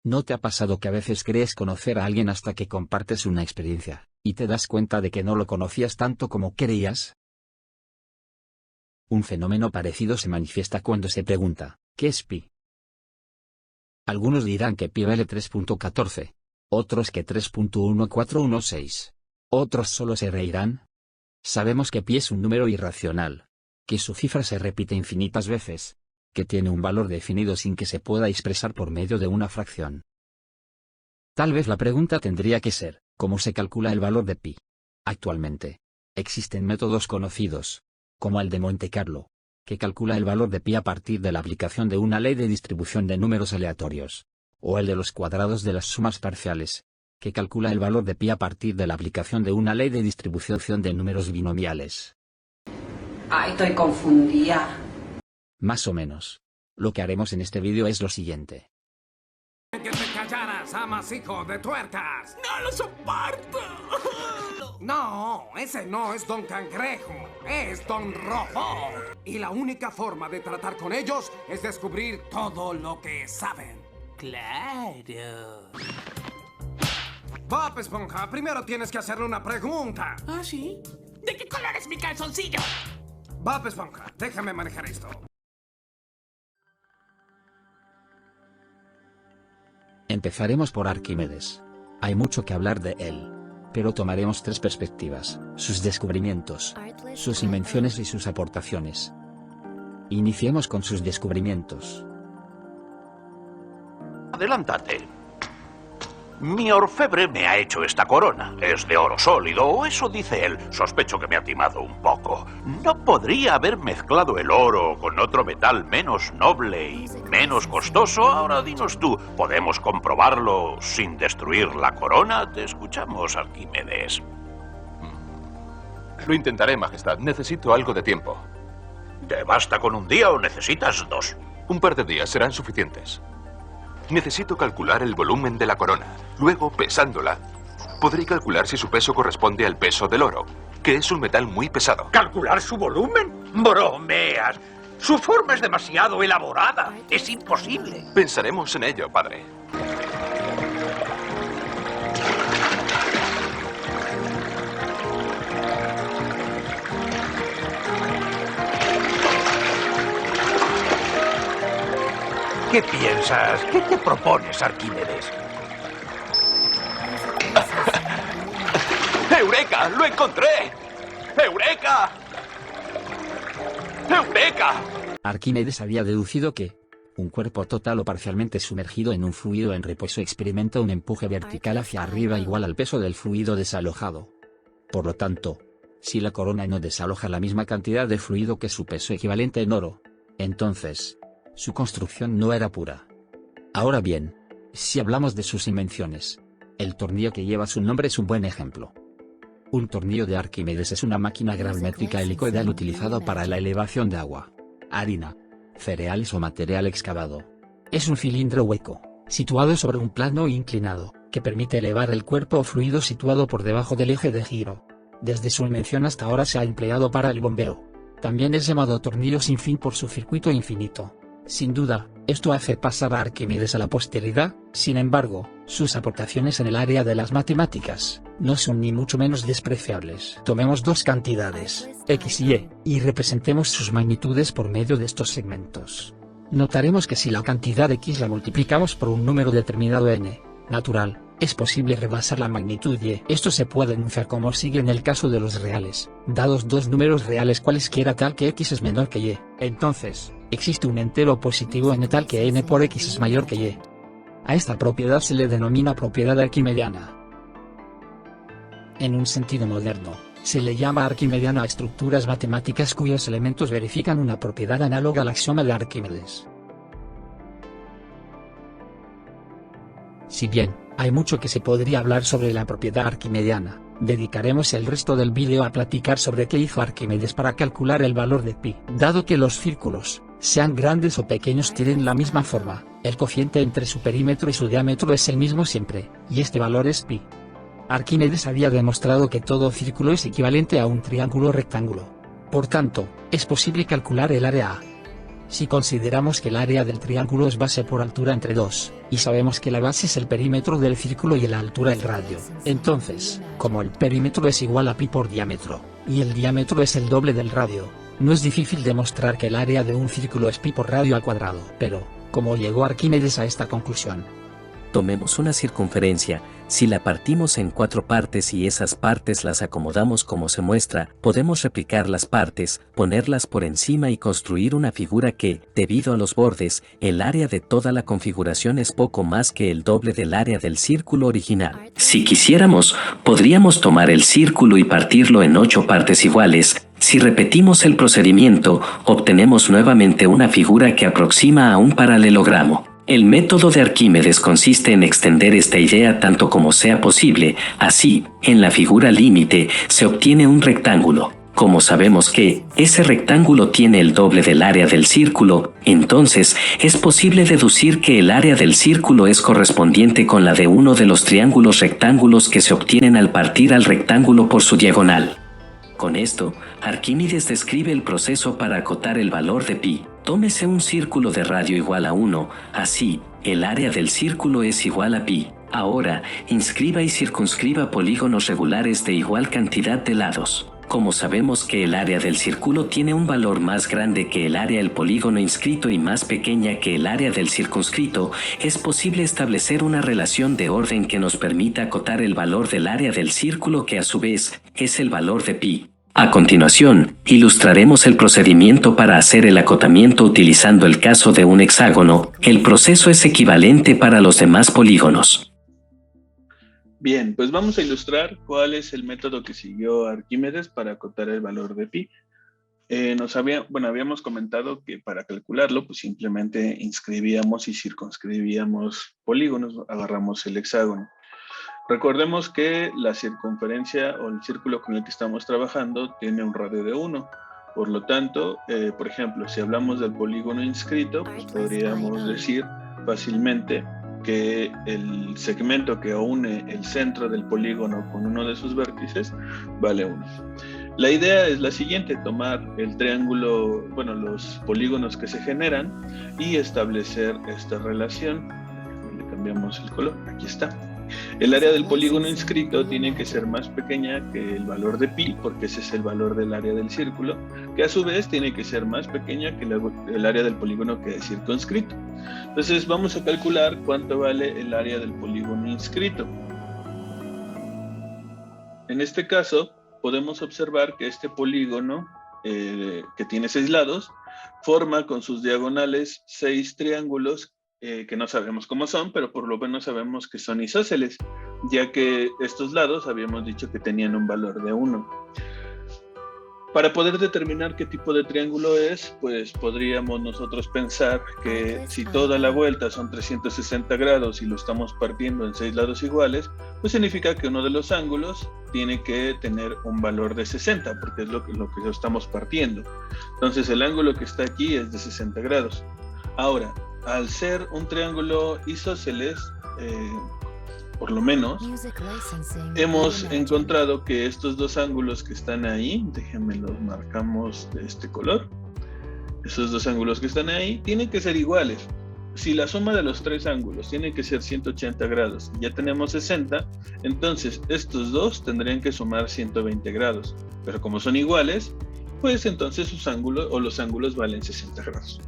¿No te ha pasado que a veces crees conocer a alguien hasta que compartes una experiencia, y te das cuenta de que no lo conocías tanto como creías? Un fenómeno parecido se manifiesta cuando se pregunta, ¿qué es pi? Algunos dirán que pi vale 3.14, otros que 3.1416. Otros solo se reirán. Sabemos que pi es un número irracional, que su cifra se repite infinitas veces, que tiene un valor definido sin que se pueda expresar por medio de una fracción. Tal vez la pregunta tendría que ser, ¿cómo se calcula el valor de pi? Actualmente, existen métodos conocidos, como el de Monte Carlo, que calcula el valor de pi a partir de la aplicación de una ley de distribución de números aleatorios, o el de los cuadrados de las sumas parciales, que calcula el valor de pi a partir de la aplicación de una ley de distribución de números binomiales. Ay, estoy confundida. Más o menos. Lo que haremos en este vídeo es lo siguiente. ¡Que te callaras, amasijo de tuercas! ¡No lo soporto! No, ese no es Don Cangrejo, es Don Rojo. Y la única forma de tratar con ellos es descubrir todo lo que saben. Claro. Bob Esponja, primero tienes que hacerle una pregunta. ¿Ah, sí? ¿De qué color es mi calzoncillo? Bob Esponja, déjame manejar esto. Empezaremos por Arquímedes. Hay mucho que hablar de él, pero tomaremos tres perspectivas: sus descubrimientos, sus invenciones y sus aportaciones. Iniciemos con sus descubrimientos. Adelántate. Mi orfebre me ha hecho esta corona. Es de oro sólido, o eso dice él. Sospecho que me ha timado un poco. ¿No podría haber mezclado el oro con otro metal menos noble y menos costoso? Ahora dinos tú, ¿podemos comprobarlo sin destruir la corona? Te escuchamos, Arquímedes. Lo intentaré, Majestad. Necesito algo de tiempo. ¿Te basta con un día o necesitas dos? Un par de días serán suficientes. Necesito calcular el volumen de la corona. Luego, pesándola, podré calcular si su peso corresponde al peso del oro, que es un metal muy pesado. ¿Calcular su volumen? ¡Bromeas! Su forma es demasiado elaborada. Es imposible. Pensaremos en ello, padre. ¿Qué piensas? ¿Qué te propones, Arquímedes? ¡Eureka! ¡Lo encontré! ¡Eureka! ¡Eureka! Arquímedes había deducido que un cuerpo total o parcialmente sumergido en un fluido en reposo experimenta un empuje vertical hacia arriba igual al peso del fluido desalojado. Por lo tanto, si la corona no desaloja la misma cantidad de fluido que su peso equivalente en oro, entonces su construcción no era pura. Ahora bien, si hablamos de sus invenciones, el tornillo que lleva su nombre es un buen ejemplo. Un tornillo de Arquímedes es una máquina gravimétrica helicoidal utilizada para la elevación de agua, harina, cereales o material excavado. Es un cilindro hueco, situado sobre un plano inclinado, que permite elevar el cuerpo o fluido situado por debajo del eje de giro. Desde su invención hasta ahora se ha empleado para el bombeo. También es llamado tornillo sin fin por su circuito infinito. Sin duda, esto hace pasar a Arquímedes a la posteridad. Sin embargo, sus aportaciones en el área de las matemáticas no son ni mucho menos despreciables. Tomemos dos cantidades, x y y representemos sus magnitudes por medio de estos segmentos. Notaremos que si la cantidad x la multiplicamos por un número determinado n, natural, es posible rebasar la magnitud y. Esto se puede enunciar como sigue en el caso de los reales. Dados dos números reales cualesquiera tal que x es menor que y, entonces, existe un entero positivo n tal que n por x es mayor que y. A esta propiedad se le denomina propiedad arquimediana. En un sentido moderno, se le llama arquimediana a estructuras matemáticas cuyos elementos verifican una propiedad análoga al axioma de Arquímedes. Si bien, hay mucho que se podría hablar sobre la propiedad arquimediana, dedicaremos el resto del vídeo a platicar sobre qué hizo Arquímedes para calcular el valor de pi. Dado que los círculos, sean grandes o pequeños, tienen la misma forma, el cociente entre su perímetro y su diámetro es el mismo siempre, y este valor es pi. Arquímedes había demostrado que todo círculo es equivalente a un triángulo rectángulo. Por tanto, es posible calcular el área A. Si consideramos que el área del triángulo es base por altura entre 2, y sabemos que la base es el perímetro del círculo y la altura el radio, entonces, como el perímetro es igual a pi por diámetro, y el diámetro es el doble del radio, no es difícil demostrar que el área de un círculo es pi por radio al cuadrado. Pero, ¿cómo llegó Arquímedes a esta conclusión? Tomemos una circunferencia, si la partimos en 4 partes y esas partes las acomodamos como se muestra, podemos replicar las partes, ponerlas por encima y construir una figura que, debido a los bordes, el área de toda la configuración es poco más que el doble del área del círculo original. Si quisiéramos, podríamos tomar el círculo y partirlo en 8 partes iguales. Si repetimos el procedimiento, obtenemos nuevamente una figura que aproxima a un paralelogramo. El método de Arquímedes consiste en extender esta idea tanto como sea posible. Así, en la figura límite, se obtiene un rectángulo. Como sabemos que ese rectángulo tiene el doble del área del círculo, entonces es posible deducir que el área del círculo es correspondiente con la de uno de los triángulos rectángulos que se obtienen al partir al rectángulo por su diagonal. Con esto, Arquímedes describe el proceso para acotar el valor de pi. Tómese un círculo de radio igual a 1, así, el área del círculo es igual a pi. Ahora, inscriba y circunscriba polígonos regulares de igual cantidad de lados. Como sabemos que el área del círculo tiene un valor más grande que el área del polígono inscrito y más pequeña que el área del circunscrito, es posible establecer una relación de orden que nos permita acotar el valor del área del círculo que a su vez es el valor de pi. A continuación, ilustraremos el procedimiento para hacer el acotamiento utilizando el caso de un hexágono. El proceso es equivalente para los demás polígonos. Bien, pues vamos a ilustrar cuál es el método que siguió Arquímedes para acotar el valor de pi. Habíamos comentado que para calcularlo, pues simplemente inscribíamos y circunscribíamos polígonos, agarramos el hexágono. Recordemos que la circunferencia o el círculo con el que estamos trabajando tiene un radio de 1. Por lo tanto, por ejemplo, si hablamos del polígono inscrito, pues podríamos decir fácilmente que el segmento que une el centro del polígono con uno de sus vértices vale 1. La idea es la siguiente: tomar el triángulo, los polígonos que se generan y establecer esta relación. Le cambiamos el color, aquí está. El área del polígono inscrito tiene que ser más pequeña que el valor de pi, porque ese es el valor del área del círculo, que a su vez tiene que ser más pequeña que el área del polígono que es circunscrito. Entonces vamos a calcular cuánto vale el área del polígono inscrito. En este caso, podemos observar que este polígono, que tiene 6 lados, forma con sus diagonales 6 triángulos que no sabemos cómo son, pero por lo menos sabemos que son isósceles, ya que estos lados habíamos dicho que tenían un valor de 1. Para poder determinar qué tipo de triángulo es, pues podríamos nosotros pensar que si toda la vuelta son 360 grados y lo estamos partiendo en 6 lados iguales, pues significa que uno de los ángulos tiene que tener un valor de 60, porque es lo que estamos partiendo. Entonces el ángulo que está aquí es de 60 grados. Ahora, al ser un triángulo isósceles, por lo menos, hemos encontrado que estos dos ángulos que están ahí, déjenme los marcamos de este color, esos dos ángulos que están ahí tienen que ser iguales. Si la suma de los 3 ángulos tiene que ser 180 grados y ya tenemos 60, entonces estos dos tendrían que sumar 120 grados. Pero como son iguales, pues entonces sus ángulos o los ángulos valen 60 grados.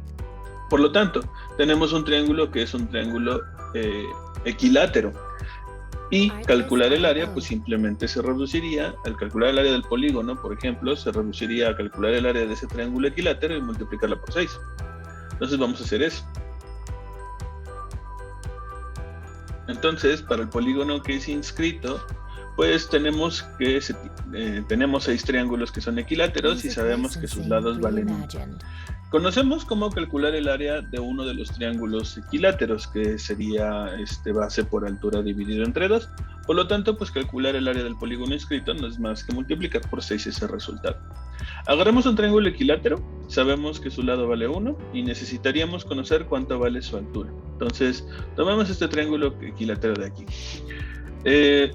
Por lo tanto, tenemos un triángulo que es un triángulo equilátero. Y calcular el área, pues simplemente se reduciría, al calcular el área del polígono, por ejemplo, se reduciría a calcular el área de ese triángulo equilátero y multiplicarla por 6. Entonces vamos a hacer eso. Entonces, para el polígono que es inscrito, pues tenemos 6 triángulos que son equiláteros y sabemos que sus lados valen 1. Conocemos cómo calcular el área de uno de los triángulos equiláteros, que sería base por altura dividido entre 2. Por lo tanto, pues calcular el área del polígono inscrito no es más que multiplicar por 6 ese resultado. Agarremos un triángulo equilátero, sabemos que su lado vale 1 y necesitaríamos conocer cuánto vale su altura. Entonces, tomemos este triángulo equilátero de aquí.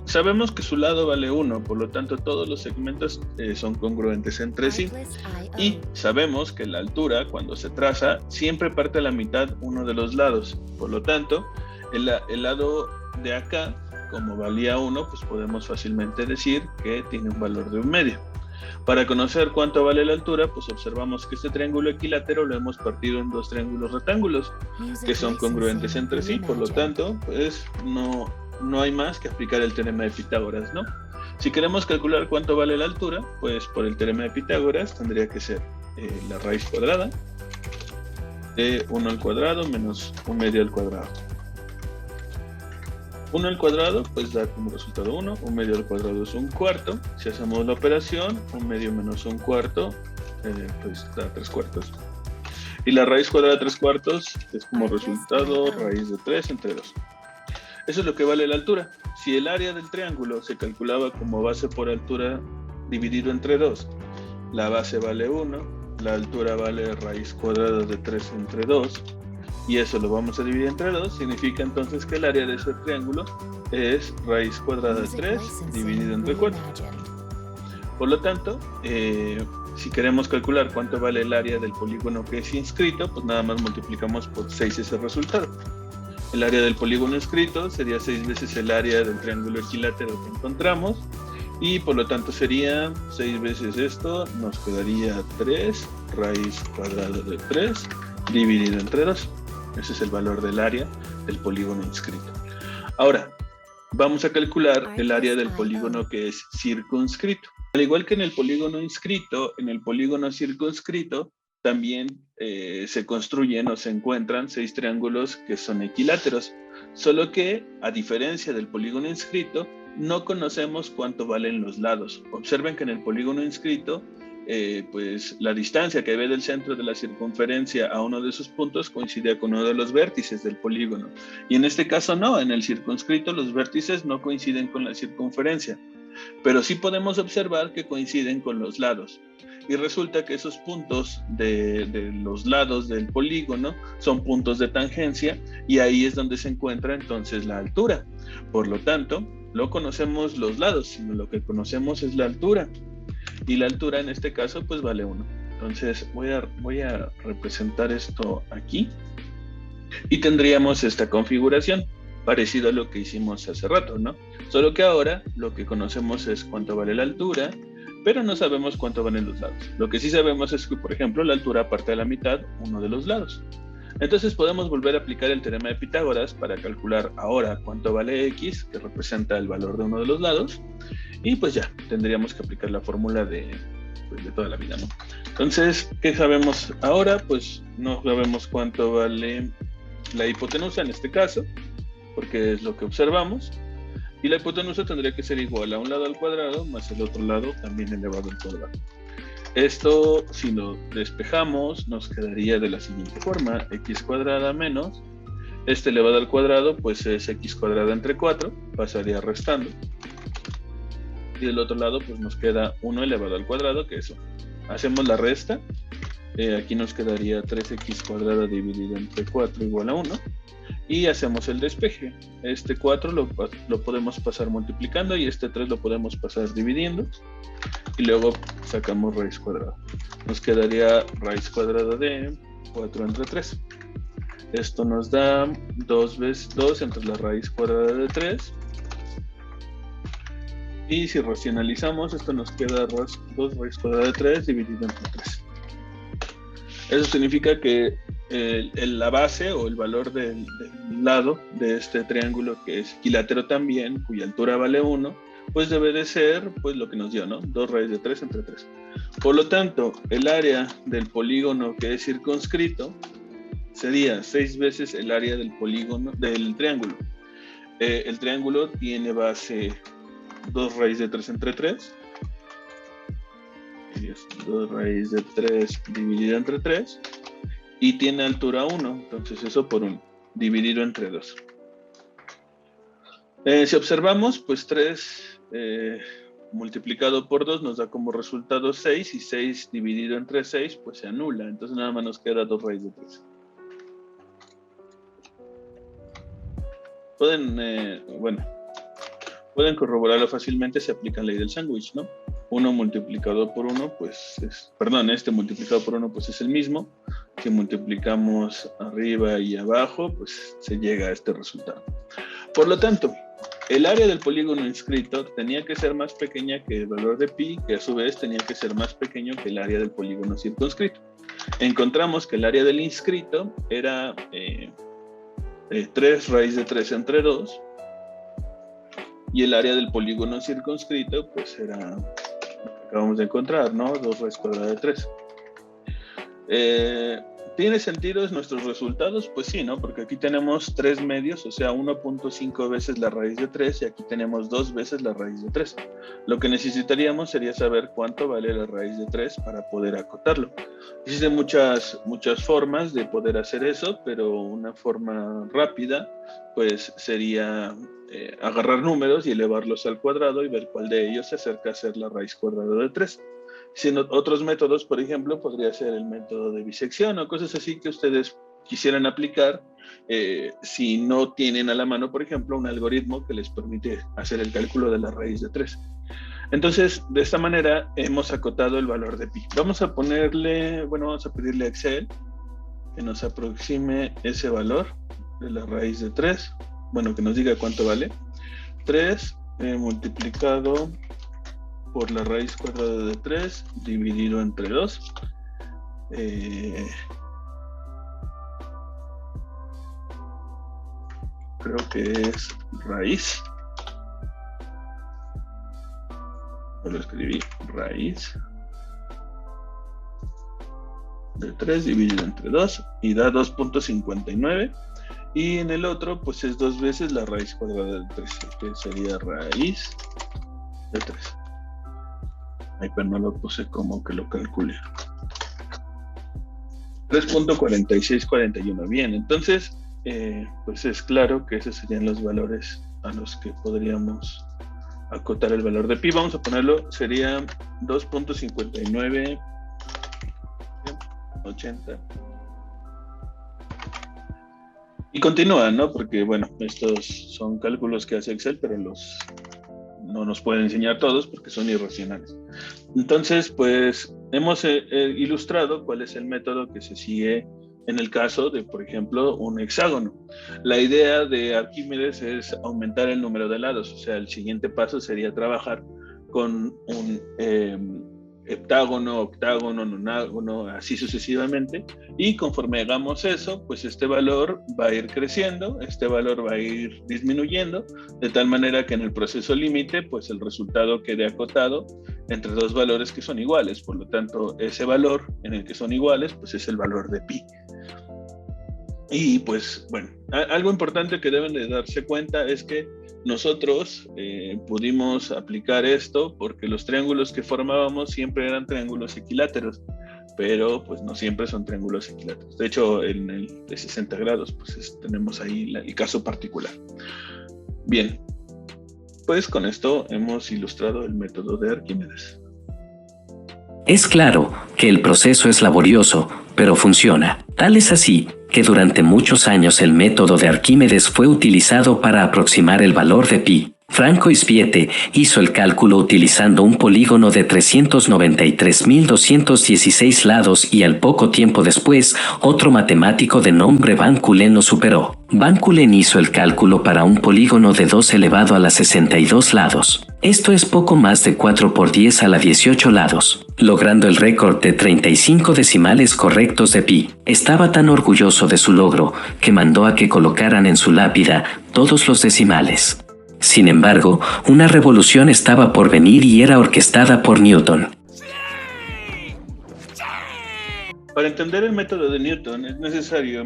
Sabemos que su lado vale 1, por lo tanto todos los segmentos son congruentes entre sí. Y sabemos que la altura, cuando se traza, siempre parte a la mitad uno de los lados. Por lo tanto, el lado de acá, como valía 1, pues podemos fácilmente decir que tiene un valor de 1/2. Para conocer cuánto vale la altura, pues observamos que este triángulo equilátero lo hemos partido en 2 triángulos rectángulos, que son congruentes entre sí. Por lo tanto, pues no hay más que aplicar el teorema de Pitágoras, ¿no? Si queremos calcular cuánto vale la altura, pues por el teorema de Pitágoras tendría que ser la raíz cuadrada de 1 al cuadrado menos 1/2 al cuadrado. 1 al cuadrado pues da como resultado 1, 1/2 al cuadrado es 1/4. Si hacemos la operación, 1/2 menos 1/4 pues da 3/4. Y la raíz cuadrada de 3/4 es como resultado raíz de 3 entre 2. Eso es lo que vale la altura. Si el área del triángulo se calculaba como base por altura dividido entre 2, la base vale 1, la altura vale raíz cuadrada de 3 entre 2, y eso lo vamos a dividir entre 2, significa entonces que el área de ese triángulo es raíz cuadrada de 3 dividido entre 4. Por lo tanto, si queremos calcular cuánto vale el área del polígono que es inscrito, pues nada más multiplicamos por 6 ese resultado. El área del polígono inscrito sería 6 veces el área del triángulo equilátero que encontramos, y por lo tanto sería 6 veces esto, nos quedaría 3 raíz cuadrada de 3 dividido entre 2. Ese es el valor del área del polígono inscrito. Ahora, vamos a calcular el área del polígono que es circunscrito. Al igual que en el polígono inscrito, en el polígono circunscrito también se construyen o se encuentran 6 triángulos que son equiláteros, solo que, a diferencia del polígono inscrito, no conocemos cuánto valen los lados. Observen que en el polígono inscrito, pues la distancia que ve del centro de la circunferencia a uno de sus puntos coincide con uno de los vértices del polígono. Y en este caso no, en el circunscrito los vértices no coinciden con la circunferencia, pero sí podemos observar que coinciden con los lados. Y resulta que esos puntos de los lados del polígono son puntos de tangencia, y ahí es donde se encuentra entonces la altura. Por lo tanto, no conocemos los lados, sino lo que conocemos es la altura. Y la altura en este caso pues vale 1. Entonces voy a representar esto aquí. Y tendríamos esta configuración, parecido a lo que hicimos hace rato, ¿no? Solo que ahora lo que conocemos es cuánto vale la altura, pero no sabemos cuánto valen los lados. Lo que sí sabemos es que, por ejemplo, la altura parte a la mitad uno de los lados. Entonces podemos volver a aplicar el teorema de Pitágoras para calcular ahora cuánto vale x, que representa el valor de uno de los lados, y pues ya, tendríamos que aplicar la fórmula de toda la vida, ¿no? Entonces, ¿qué sabemos ahora? Pues no sabemos cuánto vale la hipotenusa en este caso, porque es lo que observamos. Y la hipotenusa tendría que ser igual a un lado al cuadrado más el otro lado también elevado al cuadrado. Esto, si lo despejamos, nos quedaría de la siguiente forma: x cuadrada menos este elevado al cuadrado, pues es x cuadrada entre 4, pasaría restando. Y del otro lado, pues nos queda 1 elevado al cuadrado, que es 1. Hacemos la resta. Aquí nos quedaría 3x cuadrada dividido entre 4 igual a 1. Y hacemos el despeje. Este 4 lo podemos pasar multiplicando, y este 3 lo podemos pasar dividiendo. Y luego sacamos raíz cuadrada. Nos quedaría raíz cuadrada de 4 entre 3. Esto nos da 2 veces 2 entre la raíz cuadrada de 3. Y si racionalizamos, esto nos queda 2 raíz cuadrada de 3 dividido entre 3. Eso significa que la base o el valor del lado de este triángulo, que es equilátero también, cuya altura vale 1, pues debe de ser pues lo que nos dio, ¿no? 2 raíz de 3 entre 3. Por lo tanto, el área del polígono que es circunscrito sería 6 veces el área del polígono del triángulo. El triángulo tiene base 2 raíz de 3 entre 3. 2 raíz de 3 dividido entre 3. Y tiene altura 1, entonces eso por 1, dividido entre 2. Si observamos, pues 3 multiplicado por 2 nos da como resultado 6, y 6 dividido entre 6 pues se anula, entonces nada más nos queda 2 raíz de 3. pueden corroborarlo fácilmente, se aplica la ley del sándwich, ¿no? 1 multiplicado por 1, pues este multiplicado por 1, pues es el mismo. Si multiplicamos arriba y abajo, pues se llega a este resultado. Por lo tanto, el área del polígono inscrito tenía que ser más pequeña que el valor de pi, que a su vez tenía que ser más pequeño que el área del polígono circunscrito. Encontramos que el área del inscrito era 3 raíz de 3 entre 2, y el área del polígono circunscrito pues era lo que acabamos de encontrar, ¿no? 2 raíz cuadrada de 3. ¿Tiene sentido nuestros resultados? Pues sí, ¿no? Porque aquí tenemos 3 medios, o sea, 1.5 veces la raíz de 3, y aquí tenemos 2 veces la raíz de 3. Lo que necesitaríamos sería saber cuánto vale la raíz de 3 para poder acotarlo. Existen muchas formas de poder hacer eso, pero una forma rápida, pues sería agarrar números y elevarlos al cuadrado y ver cuál de ellos se acerca a ser la raíz cuadrada de 3. Si otros métodos, por ejemplo, podría ser el método de bisección o cosas así que ustedes quisieran aplicar si no tienen a la mano, por ejemplo, un algoritmo que les permite hacer el cálculo de la raíz de 3. Entonces, de esta manera hemos acotado el valor de pi. Vamos a pedirle a Excel que nos aproxime ese valor de la raíz de 3. Bueno, que nos diga cuánto vale. 3 multiplicado por la raíz cuadrada de 3 dividido entre 2. Creo que es raíz. Lo escribí, raíz de 3 dividido entre 2 y da 2.59. Y en el otro, pues es 2 veces la raíz cuadrada de 3, que sería raíz de 3. Ay, pero no lo puse como que lo calcule. 3.4641. Bien, entonces, pues es claro que esos serían los valores a los que podríamos acotar el valor de pi. Vamos a ponerlo, sería 2.5980. Y continúa, ¿no? Porque, bueno, estos son cálculos que hace Excel, pero no nos pueden enseñar todos porque son irracionales. Entonces, pues, hemos ilustrado cuál es el método que se sigue en el caso de, por ejemplo, un hexágono. La idea de Arquímedes es aumentar el número de lados, o sea, el siguiente paso sería trabajar con un heptágono, octágono, nonágono, así sucesivamente, y conforme hagamos eso, pues este valor va a ir creciendo, este valor va a ir disminuyendo, de tal manera que en el proceso límite, pues el resultado quede acotado entre dos valores que son iguales. Por lo tanto, ese valor en el que son iguales, pues es el valor de pi. Y pues, bueno, algo importante que deben de darse cuenta es que nosotros pudimos aplicar esto porque los triángulos que formábamos siempre eran triángulos equiláteros, pero pues no siempre son triángulos equiláteros. De hecho, en el de 60 grados, pues tenemos ahí el caso particular. Bien, pues con esto hemos ilustrado el método de Arquímedes. Es claro que el proceso es laborioso, pero funciona. Tal es así que durante muchos años el método de Arquímedes fue utilizado para aproximar el valor de pi. Franco Ispiete hizo el cálculo utilizando un polígono de 393.216 lados y al poco tiempo después, otro matemático de nombre Van Cullen lo superó. Van Cullen hizo el cálculo para un polígono de 2 elevado a la 62 lados. Esto es poco más de 4 por 10 a la 18 lados, logrando el récord de 35 decimales correctos de pi. Estaba tan orgulloso de su logro que mandó a que colocaran en su lápida todos los decimales. Sin embargo, una revolución estaba por venir y era orquestada por Newton. Para entender el método de Newton es necesario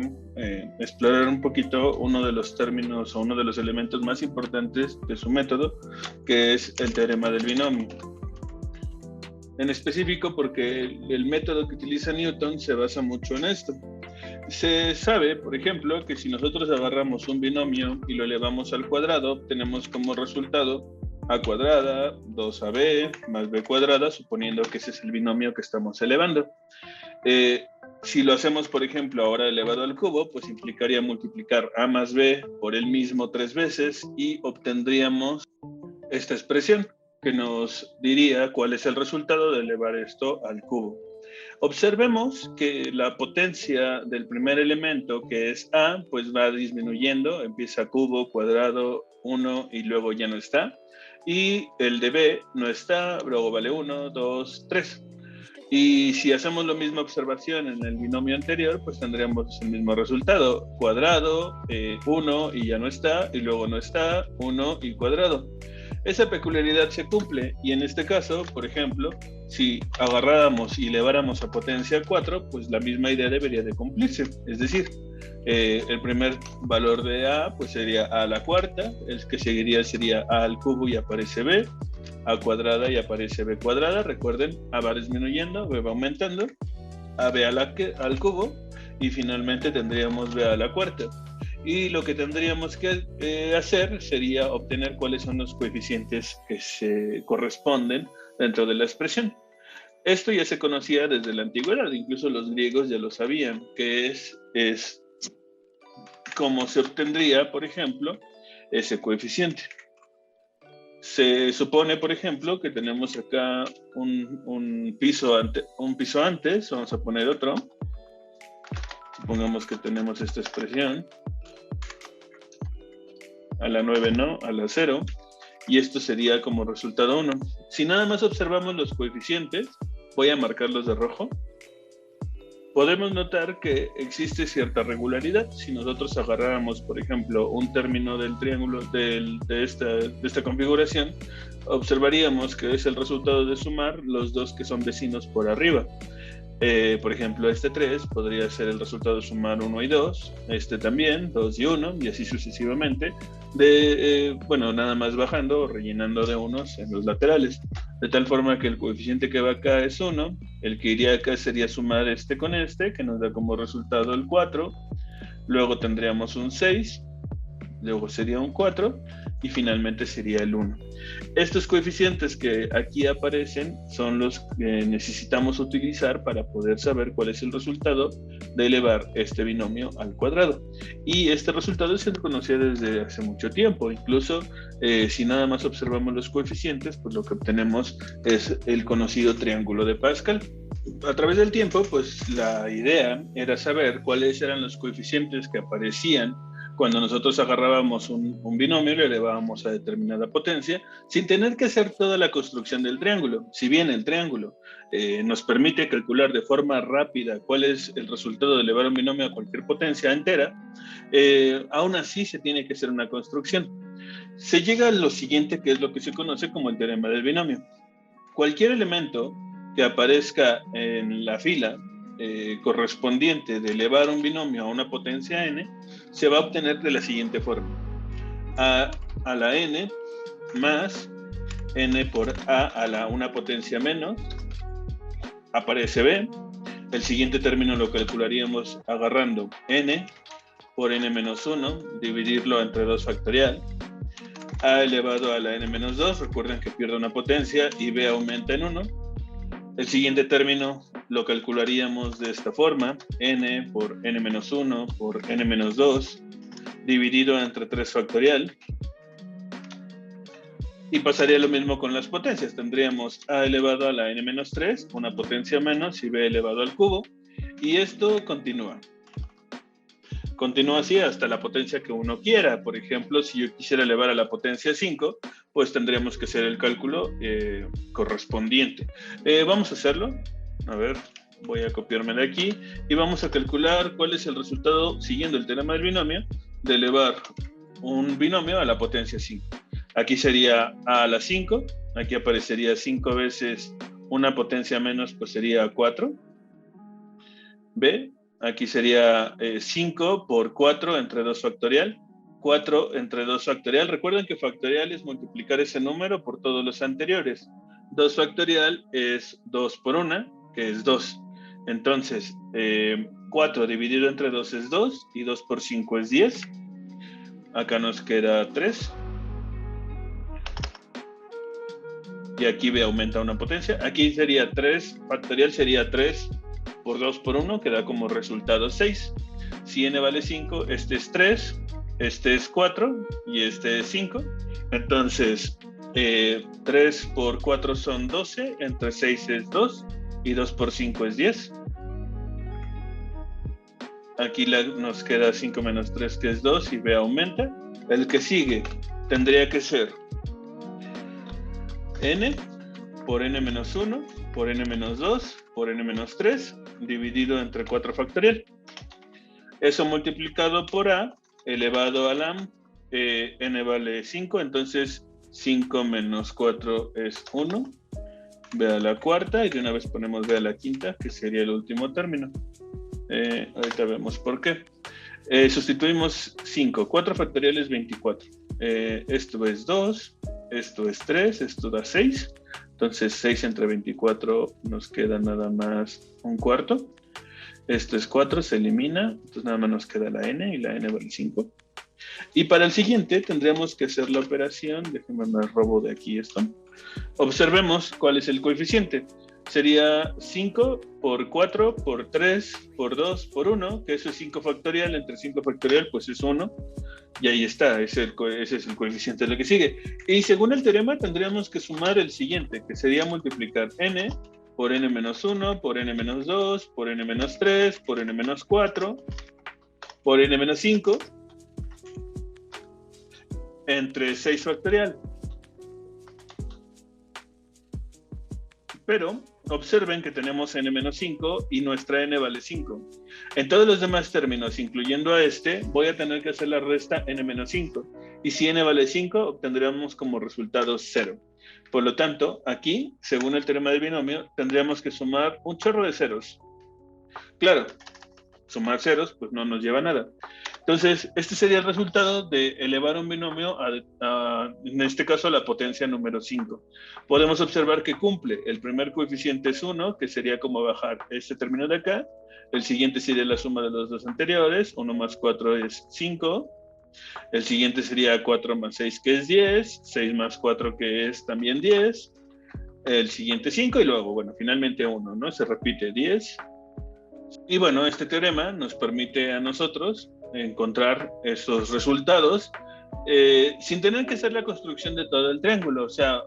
explorar un poquito uno de los términos o uno de los elementos más importantes de su método, que es el teorema del binomio. En específico porque el método que utiliza Newton se basa mucho en esto. Se sabe, por ejemplo, que si nosotros agarramos un binomio y lo elevamos al cuadrado, obtenemos como resultado a cuadrada 2ab más b cuadrada, suponiendo que ese es el binomio que estamos elevando. Si lo hacemos, por ejemplo, ahora elevado al cubo, pues implicaría multiplicar a más b por el mismo 3 veces y obtendríamos esta expresión que nos diría cuál es el resultado de elevar esto al cubo. Observemos que la potencia del primer elemento, que es A, pues va disminuyendo, empieza cubo, cuadrado, 1 y luego ya no está. Y el de B no está, luego vale 1, 2, 3. Y si hacemos la misma observación en el binomio anterior, pues tendríamos el mismo resultado. Cuadrado, 1 y ya no está, y luego no está, 1 y cuadrado. Esa peculiaridad se cumple, y en este caso, por ejemplo, si agarráramos y eleváramos a potencia 4, pues la misma idea debería de cumplirse. Es decir, el primer valor de A pues sería A a la cuarta, el que seguiría sería A al cubo y aparece B, A cuadrada y aparece B cuadrada. Recuerden, A va disminuyendo, B va aumentando, AB al cubo, y finalmente tendríamos B a la cuarta. Y lo que tendríamos que hacer sería obtener cuáles son los coeficientes que se corresponden dentro de la expresión. Esto ya se conocía desde la antigüedad, incluso los griegos ya lo sabían, que es cómo se obtendría, por ejemplo, ese coeficiente. Se supone, por ejemplo, que tenemos acá un piso antes, vamos a poner otro. Supongamos que tenemos esta expresión. A la 9 no, a la 0, y esto sería como resultado 1. Si nada más observamos los coeficientes, voy a marcarlos de rojo, podemos notar que existe cierta regularidad. Si nosotros agarráramos, por ejemplo, un término del triángulo de esta configuración, observaríamos que es el resultado de sumar los dos que son vecinos por arriba. Por ejemplo, este 3 podría ser el resultado de sumar 1 y 2, este también, 2 y 1, y así sucesivamente, bueno, nada más bajando o rellenando de unos en los laterales, de tal forma que el coeficiente que va acá es 1, el que iría acá sería sumar este con este, que nos da como resultado el 4, luego tendríamos un 6, luego sería un 4, y finalmente sería el 1. Estos coeficientes que aquí aparecen son los que necesitamos utilizar para poder saber cuál es el resultado de elevar este binomio al cuadrado. Y este resultado se conocía desde hace mucho tiempo. Incluso si nada más observamos los coeficientes, pues lo que obtenemos es el conocido triángulo de Pascal. A través del tiempo, pues la idea era saber cuáles eran los coeficientes que aparecían cuando nosotros agarrábamos un binomio y lo elevábamos a determinada potencia, sin tener que hacer toda la construcción del triángulo. Si bien el triángulo nos permite calcular de forma rápida cuál es el resultado de elevar un binomio a cualquier potencia entera, aún así se tiene que hacer una construcción. Se llega a lo siguiente, que es lo que se conoce como el teorema del binomio. Cualquier elemento que aparezca en la fila correspondiente de elevar un binomio a una potencia n, se va a obtener de la siguiente forma: a la n más n por a la una potencia menos, aparece b. El siguiente término lo calcularíamos agarrando n por n menos 1, dividirlo entre 2 factorial, a elevado a la n menos 2, recuerden que pierde una potencia, y b aumenta en 1. El siguiente término lo calcularíamos de esta forma: n por n menos 1 por n menos 2, dividido entre 3 factorial. Y pasaría lo mismo con las potencias. Tendríamos a elevado a la n menos 3, una potencia menos, y b elevado al cubo. Y esto continúa. Continúa así hasta la potencia que uno quiera. Por ejemplo, si yo quisiera elevar a la potencia 5, pues tendríamos que hacer el cálculo correspondiente. Vamos a hacerlo. A ver, voy a copiarme de aquí. Y vamos a calcular cuál es el resultado, siguiendo el teorema del binomio, de elevar un binomio a la potencia 5. Aquí sería a la 5. Aquí aparecería 5 veces una potencia menos, pues sería 4. B. Aquí sería 5 por 4 entre 2 factorial. 4 entre 2 factorial. Recuerden que factorial es multiplicar ese número por todos los anteriores. 2 factorial es 2 por 1, que es 2. Entonces, 4 dividido entre 2 es 2, y 2 por 5 es 10. Acá nos queda 3. Y aquí B aumenta una potencia. Aquí sería 3 factorial, sería 3 por 2 por 1, que da como resultado 6. Si n vale 5, este es 3, este es 4 y este es 5. Entonces, 3 por 4 son 12, entre 6 es 2 y 2 por 5 es 10. Aquí nos queda 5 menos 3 que es 2 y B aumenta. El que sigue tendría que ser n por n menos 1 por n menos 2 por n menos 3 dividido entre 4 factorial. Eso multiplicado por a elevado a la n vale 5, entonces 5 menos 4 es 1. B a la cuarta y de una vez ponemos B a la quinta, que sería el último término. Ahorita vemos por qué. Sustituimos 5. 4 factorial es 24. Esto es 2, esto es 3, esto da 6. Entonces 6 entre 24 nos queda nada más un cuarto. Esto es 4, se elimina. Entonces nada más nos queda la n y la n vale 5. Y para el siguiente tendríamos que hacer la operación. Déjenme me robo de aquí esto. Observemos cuál es el coeficiente. Sería 5 por 4 por 3 por 2 por 1, que eso es 5 factorial, entre 5 factorial pues es 1, y ahí está, ese es el coeficiente de lo que sigue. Y según el teorema tendríamos que sumar el siguiente, que sería multiplicar n por n menos 1, por n menos 2, por n menos 3, por n menos 4, por n menos 5, entre 6 factorial. Pero observen que tenemos n-5 y nuestra n vale 5. En todos los demás términos, incluyendo a este, voy a tener que hacer la resta n-5. Y si n vale 5, obtendríamos como resultado 0. Por lo tanto, aquí, según el teorema del binomio, tendríamos que sumar un chorro de ceros. Claro, sumar ceros pues no nos lleva a nada. Entonces, este sería el resultado de elevar un binomio en este caso, a la potencia número 5. Podemos observar que cumple. El primer coeficiente es 1, que sería como bajar este término de acá. El siguiente sería la suma de los dos anteriores. 1 más 4 es 5. El siguiente sería 4 más 6, que es 10. 6 más 4, que es también 10. El siguiente 5 y luego, bueno, finalmente 1, ¿no? Se repite 10. Y bueno, este teorema nos permite a nosotros encontrar esos resultados sin tener que hacer la construcción de todo el triángulo. O sea,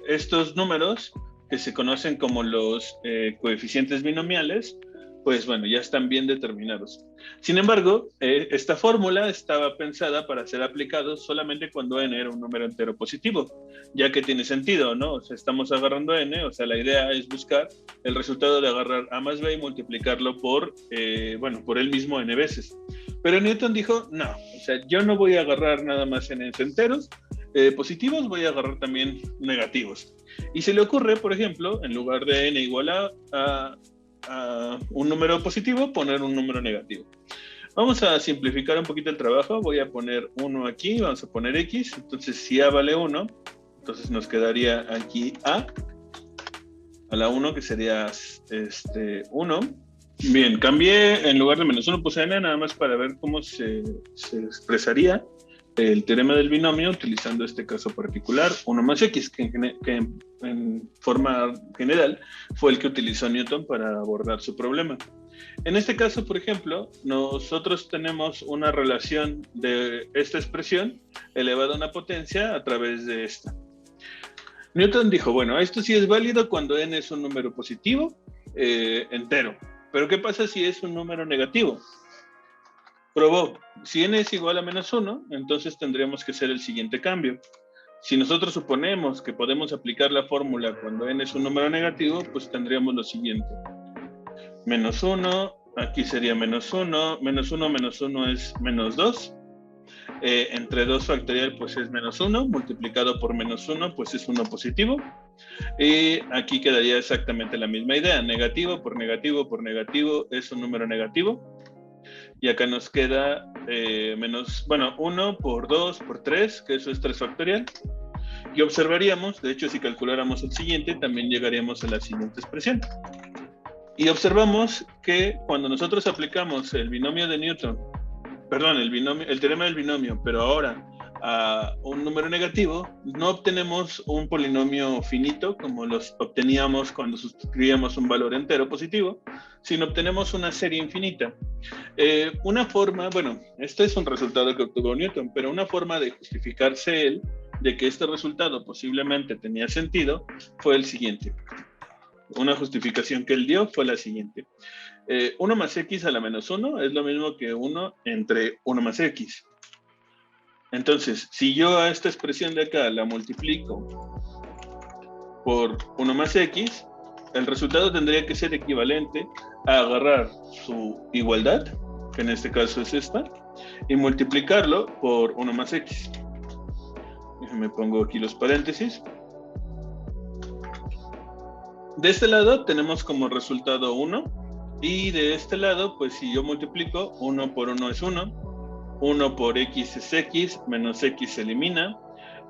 estos números que se conocen como los coeficientes binomiales, pues bueno, ya están bien determinados. Sin embargo, esta fórmula estaba pensada para ser aplicado solamente cuando n era un número entero positivo, ya que tiene sentido, ¿no? O sea, estamos agarrando n, o sea, la idea es buscar el resultado de agarrar a más b y multiplicarlo por, por él mismo n veces. Pero Newton dijo, no, o sea, yo no voy a agarrar nada más n enteros positivos, voy a agarrar también negativos. Y se le ocurre, por ejemplo, en lugar de n igual a un número positivo, poner un número negativo. Vamos a simplificar un poquito el trabajo. Voy a poner 1 aquí, vamos a poner x. Entonces, si a vale 1, entonces nos quedaría aquí a la 1, que sería 1. Bien, cambié, en lugar de menos 1 puse n, nada más para ver cómo se expresaría el teorema del binomio utilizando este caso particular, 1 más x, que en forma general fue el que utilizó Newton para abordar su problema. En este caso, por ejemplo, nosotros tenemos una relación de esta expresión elevada a una potencia a través de esta. Newton dijo, bueno, esto sí es válido cuando n es un número positivo entero, pero ¿qué pasa si es un número negativo? Probó, si n es igual a menos 1, entonces tendríamos que hacer el siguiente cambio. Si nosotros suponemos que podemos aplicar la fórmula cuando n es un número negativo, pues tendríamos lo siguiente. Menos 1, aquí sería menos 1, menos 1 menos 1 es menos 2. Entre 2 factorial pues es menos 1, multiplicado por menos 1 pues es 1 positivo. Y aquí quedaría exactamente la misma idea, negativo por negativo es un número negativo. Y acá nos queda 1 por 2 por 3, que eso es 3 factorial. Y observaríamos, de hecho si calculáramos el siguiente, también llegaríamos a la siguiente expresión. Y observamos que cuando nosotros aplicamos el binomio de Newton, el teorema del binomio, pero ahora a un número negativo, no obtenemos un polinomio finito como los obteníamos cuando sustituíamos un valor entero positivo, sino obtenemos una serie infinita. Una forma, bueno, este es un resultado que obtuvo Newton, pero una forma de justificarse él de que este resultado posiblemente tenía sentido fue el siguiente. Una justificación que él dio fue la siguiente. 1 más x a la menos 1 es lo mismo que 1 entre 1 más x. Entonces, si yo a esta expresión de acá la multiplico por 1 más x, el resultado tendría que ser equivalente a agarrar su igualdad, que en este caso es esta, y multiplicarlo por 1 más x. Me pongo aquí los paréntesis. De este lado tenemos como resultado 1, y de este lado, pues si yo multiplico, 1 por 1 es 1, 1 por x es x, menos x se elimina,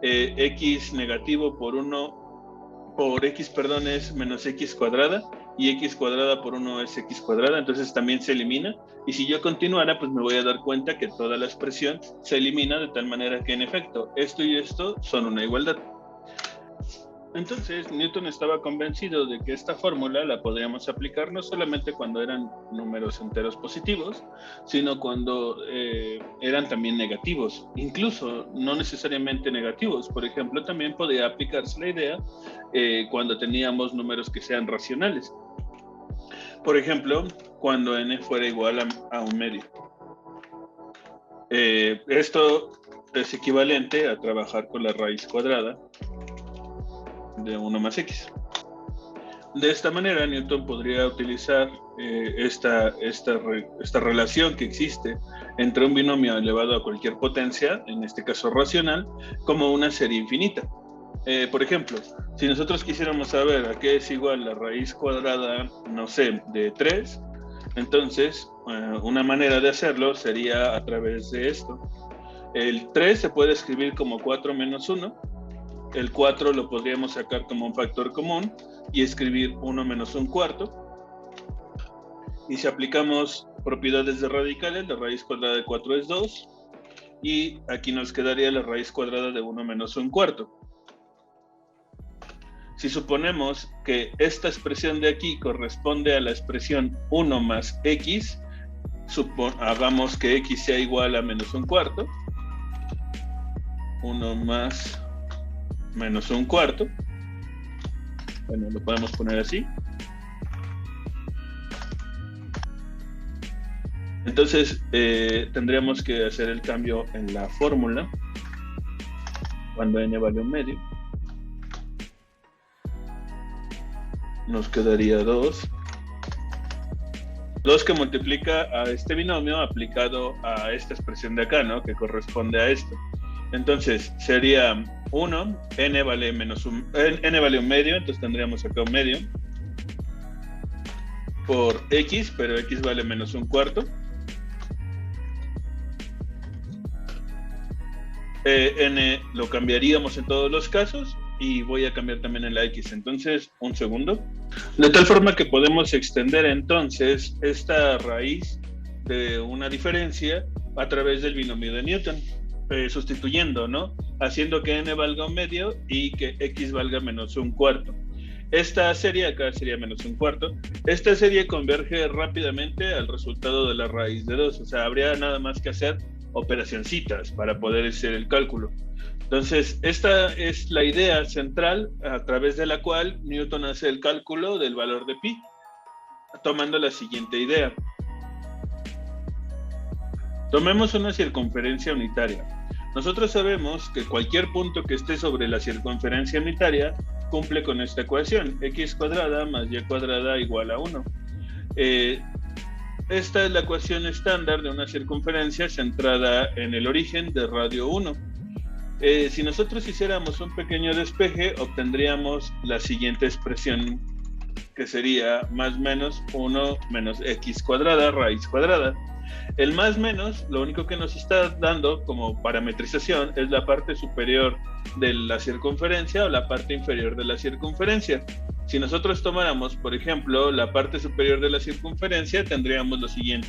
x negativo por 1 por x, perdón, es menos x cuadrada, y x cuadrada por 1 es x cuadrada, entonces también se elimina, y si yo continuara, pues me voy a dar cuenta que toda la expresión se elimina de tal manera que en efecto, esto y esto son una igualdad. Entonces, Newton estaba convencido de que esta fórmula la podríamos aplicar no solamente cuando eran números enteros positivos, sino cuando eran también negativos, incluso no necesariamente negativos. Por ejemplo, también podría aplicarse la idea cuando teníamos números que sean racionales. Por ejemplo, cuando n fuera igual a 1 medio. Esto es equivalente a trabajar con la raíz cuadrada de 1 más x. De esta manera, Newton podría utilizar esta relación que existe entre un binomio elevado a cualquier potencia, en este caso racional, como una serie infinita. Por ejemplo, si nosotros quisiéramos saber a qué es igual la raíz cuadrada, no sé, de 3, entonces una manera de hacerlo sería a través de esto. El 3 se puede escribir como 4 menos 1, el 4 lo podríamos sacar como un factor común y escribir 1 menos 1/4. Y si aplicamos propiedades de radicales, la raíz cuadrada de 4 es 2. Y aquí nos quedaría la raíz cuadrada de 1 menos 1/4. Si suponemos que esta expresión de aquí corresponde a la expresión 1 más x, hagamos que x sea igual a menos 1/4. 1 más menos 1/4. Bueno, lo podemos poner así. Entonces, tendríamos que hacer el cambio en la fórmula cuando n vale 1 medio. Nos quedaría 2. 2 que multiplica a este binomio aplicado a esta expresión de acá, ¿no? Que corresponde a esto. Entonces, sería 1, n vale 1 medio, entonces tendríamos acá 1 medio, por x, pero x vale menos 1/4. N lo cambiaríamos en todos los casos, y voy a cambiar también en la x. Entonces, un segundo. De tal forma que podemos extender entonces esta raíz de una diferencia a través del binomio de Newton. Sustituyendo, ¿no? Haciendo que n valga 1 medio y que x valga menos 1/4. Esta serie acá sería menos 1/4. Esta serie converge rápidamente al resultado de la raíz de 2. O sea, habría nada más que hacer operacioncitas para poder hacer el cálculo. Entonces, esta es la idea central a través de la cual Newton hace el cálculo del valor de pi, tomando la siguiente idea. Tomemos una circunferencia unitaria. Nosotros sabemos que cualquier punto que esté sobre la circunferencia unitaria cumple con esta ecuación, x cuadrada más y cuadrada igual a 1. Esta es la ecuación estándar de una circunferencia centrada en el origen de radio 1. Si nosotros hiciéramos un pequeño despeje, obtendríamos la siguiente expresión, que sería más menos 1 menos x cuadrada raíz cuadrada. El más menos, lo único que nos está dando como parametrización es la parte superior de la circunferencia o la parte inferior de la circunferencia. Si nosotros tomáramos, por ejemplo, la parte superior de la circunferencia, tendríamos lo siguiente.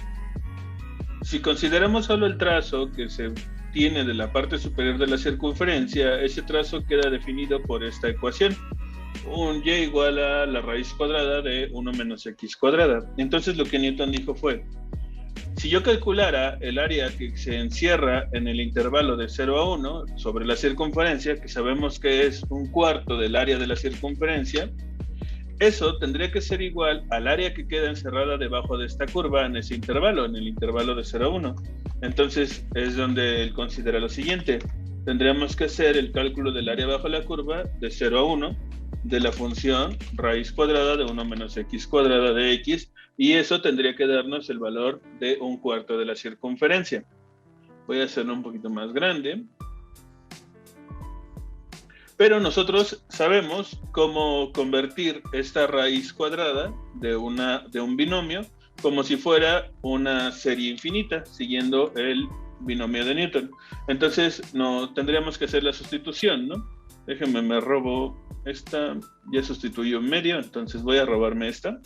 Si consideramos solo el trazo que se tiene de la parte superior de la circunferencia, ese trazo queda definido por esta ecuación. Un y igual a la raíz cuadrada de 1 menos x cuadrada. Entonces lo que Newton dijo fue, Si yo calculara el área que se encierra en el intervalo de 0 a 1 sobre la circunferencia, que sabemos que es 1/4 del área de la circunferencia, eso tendría que ser igual al área que queda encerrada debajo de esta curva en ese intervalo, en el intervalo de 0 a 1. Entonces es donde él considera lo siguiente. Tendríamos que hacer el cálculo del área bajo la curva de 0 a 1 de la función raíz cuadrada de 1 menos x cuadrada de x, y eso tendría que darnos el valor de 1/4 de la circunferencia. Voy a hacerlo un poquito más grande. Pero nosotros sabemos cómo convertir esta raíz cuadrada de un binomio como si fuera una serie infinita, siguiendo el binomio de Newton. Entonces, no tendríamos que hacer la sustitución, ¿no? Déjenme, me robo esta, ya sustituí un medio, entonces voy a robarme esta.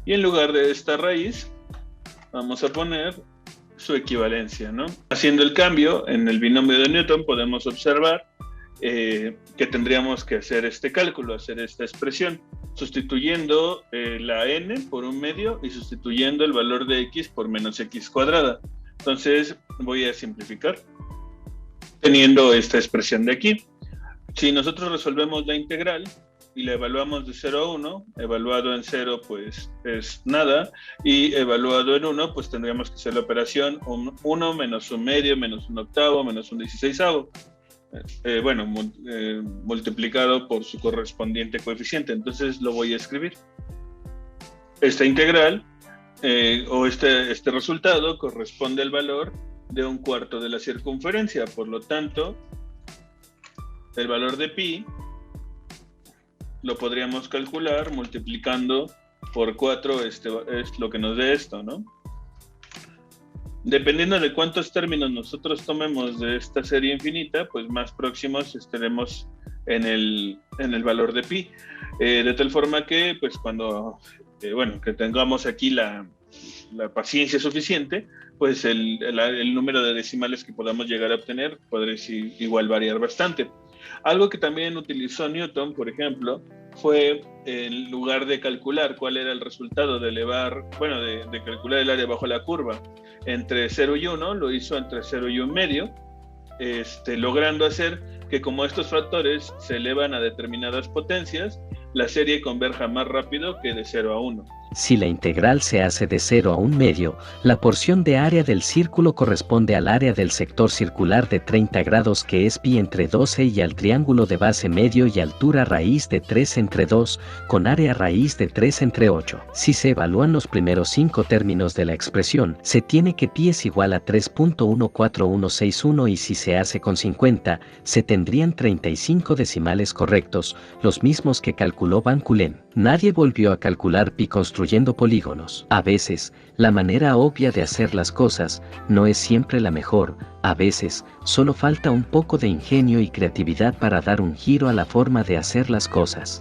Y en lugar de esta raíz, vamos a poner su equivalencia, ¿no? Haciendo el cambio en el binomio de Newton, podemos observar que tendríamos que hacer este cálculo, hacer esta expresión, sustituyendo la n por un medio y sustituyendo el valor de x por menos x cuadrada. Entonces voy a simplificar, teniendo esta expresión de aquí. Si nosotros resolvemos la integral y la evaluamos de 0 a 1, evaluado en 0 pues es nada, y evaluado en 1 pues tendríamos que hacer la operación 1 menos un medio menos un octavo menos un 16avo. Multiplicado por su correspondiente coeficiente. Entonces lo voy a escribir. Esta integral o este resultado corresponde al valor de 1/4 de la circunferencia. Por lo tanto, el valor de pi lo podríamos calcular multiplicando por 4, es lo que nos dé esto, ¿no? Dependiendo de cuántos términos nosotros tomemos de esta serie infinita, pues más próximos estaremos en el valor de pi. De tal forma que, pues cuando, que tengamos aquí la paciencia suficiente, pues el número de decimales que podamos llegar a obtener podría igual variar bastante. Algo que también utilizó Newton, por ejemplo, fue en lugar de calcular cuál era el resultado de de calcular el área bajo la curva entre 0 y 1, lo hizo entre 0 y 1 medio, logrando hacer que como estos factores se elevan a determinadas potencias, la serie converja más rápido que de 0 a 1. Si la integral se hace de 0 a 1 medio, la porción de área del círculo corresponde al área del sector circular de 30 grados, que es pi entre 12, y al triángulo de base medio y altura raíz de 3 entre 2, con área raíz de 3 entre 8. Si se evalúan los primeros 5 términos de la expresión, se tiene que pi es igual a 3.14161, y si se hace con 50, se tendrían 35 decimales correctos, los mismos que calculó Van Cullen. Nadie volvió a calcular pi construyendo polígonos. A veces, la manera obvia de hacer las cosas no es siempre la mejor. A veces, solo falta un poco de ingenio y creatividad para dar un giro a la forma de hacer las cosas.